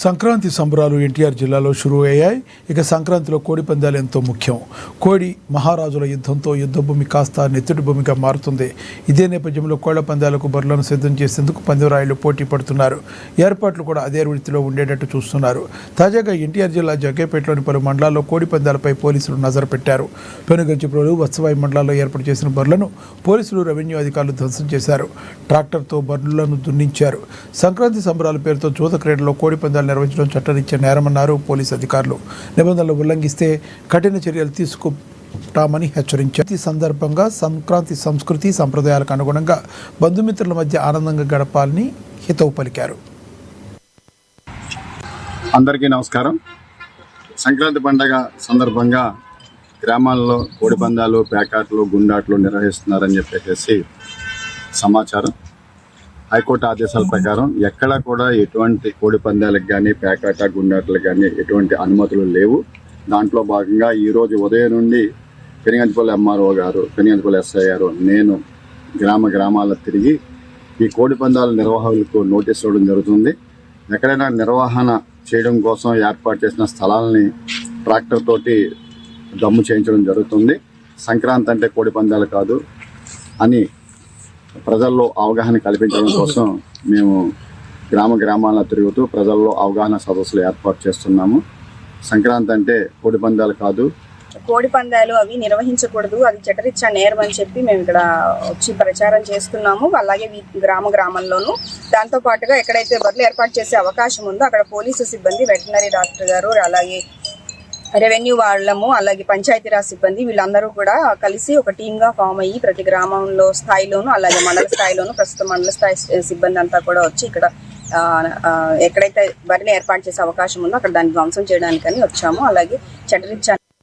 సంక్రాంతి సంబరాలు ఎన్టీఆర్ జిల్లాలో షురూ అయ్యాయి. ఇక సంక్రాంతిలో కోడి పందాలు ఎంతో ముఖ్యం. కోడి మహారాజుల యుద్ధంతో యుద్ధభూమి కాస్త నెత్తుటి భూమిగా మారుతుంది. ఇదే నేపథ్యంలో కోళ్ల పందాలకు బరులను సిద్ధం చేసేందుకు పందెంరాయుళ్లు పోటీ పడుతున్నారు. ఏర్పాట్లు కూడా అదే వృత్తిలో ఉండేటట్టు చూస్తున్నారు. తాజాగా ఎన్టీఆర్ జిల్లా జగ్గేపేటలోని పలు మండలాల్లో కోడి పందాలపై పోలీసులు నజరు పెట్టారు. పెనుగంచిప్రోలు, వత్సవాయి మండలాల్లో ఏర్పాటు చేసిన బరులను పోలీసులు, రెవెన్యూ అధికారులు ధ్వంసం చేశారు. ట్రాక్టర్తో బరులను దున్నించారు. సంక్రాంతి సంబరాల పేరుతో జూద క్రీడలో కోడి పందాలు నిర్వహించడం చట్టరీత్యా నేరమన్నారు పోలీసు అధికారులు. నిబంధనలు ఉల్లంఘిస్తే కఠిన చర్యలు తీసుకుంటామని హెచ్చరించారు. ఈ సందర్భంగా సంక్రాంతి సంస్కృతి సంప్రదాయాలకు అనుగుణంగా బంధుమిత్రుల మధ్య ఆనందంగా గడపాలని హితవు పలికారు. అందరికీ నమస్కారం. సంక్రాంతి పండగ సందర్భంగా గ్రామాల్లో కోడి పందాలు, పేకాట్లు, గుండాట్లు నిర్వహిస్తున్నారని చెప్పేసి సమాచారం. హైకోర్టు ఆదేశాల ప్రకారం ఎక్కడ కూడా ఎటువంటి కోడి పందాలకు కానీ, పేకాట, గుండాట్లకు కానీ ఎటువంటి అనుమతులు లేవు. దాంట్లో భాగంగా ఈరోజు ఉదయం నుండి పెనుగంచిప్రోలు ఎంఆర్ఓ గారు, పెనుగంచిప్రోలు ఎస్ఐ గారు, నేను గ్రామాల్లో తిరిగి ఈ కోడి పందాల నిర్వాహకులకు నోటీస్ ఇవ్వడం జరుగుతుంది. ఎక్కడైనా నిర్వహణ చేయడం కోసం ఏర్పాటు చేసిన స్థలాలని ట్రాక్టర్ తోటి దమ్ము చేయించడం జరుగుతుంది. సంక్రాంతి అంటే కోడి పందాలు కాదు అని ప్రజల్లో అవగాహన కల్పించడం కోసం మేము గ్రామాల్లో తిరుగుతూ ప్రజల్లో అవగాహన సదస్సులు ఏర్పాటు చేస్తున్నాము. సంక్రాంతి అంటే కోడి పందాలు కాదు, కోడి పందాలు అవి నిర్వహించకూడదు, అది చట్టరీత్యా నేరం అని చెప్పి మేము ఇక్కడ వచ్చి ప్రచారం చేస్తున్నాము. అలాగే గ్రామంలోనూ దాంతో పాటుగా ఎక్కడైతే బరులు ఏర్పాటు చేసే అవకాశం ఉందో అక్కడ పోలీసు సిబ్బంది, వెటర్నరీ డాక్టర్ గారు, అలాగే రెవెన్యూ వాళ్ళము, అలాగే పంచాయతీరాజ్ సిబ్బంది వీళ్ళందరూ కూడా కలిసి ఒక టీమ్గా ఫామ్ అయ్యి ప్రతి గ్రామంలో స్థాయిలోను, అలాగే మండల స్థాయిలోను, ప్రస్తుతం మండల స్థాయి సిబ్బంది అంతా కూడా వచ్చి ఇక్కడ ఎక్కడైతే బరిని ఏర్పాటు చేసే అవకాశం ఉందో అక్కడ దాన్ని ధ్వంసం చేయడానికని వచ్చాము. అలాగే చట్టరీత్యా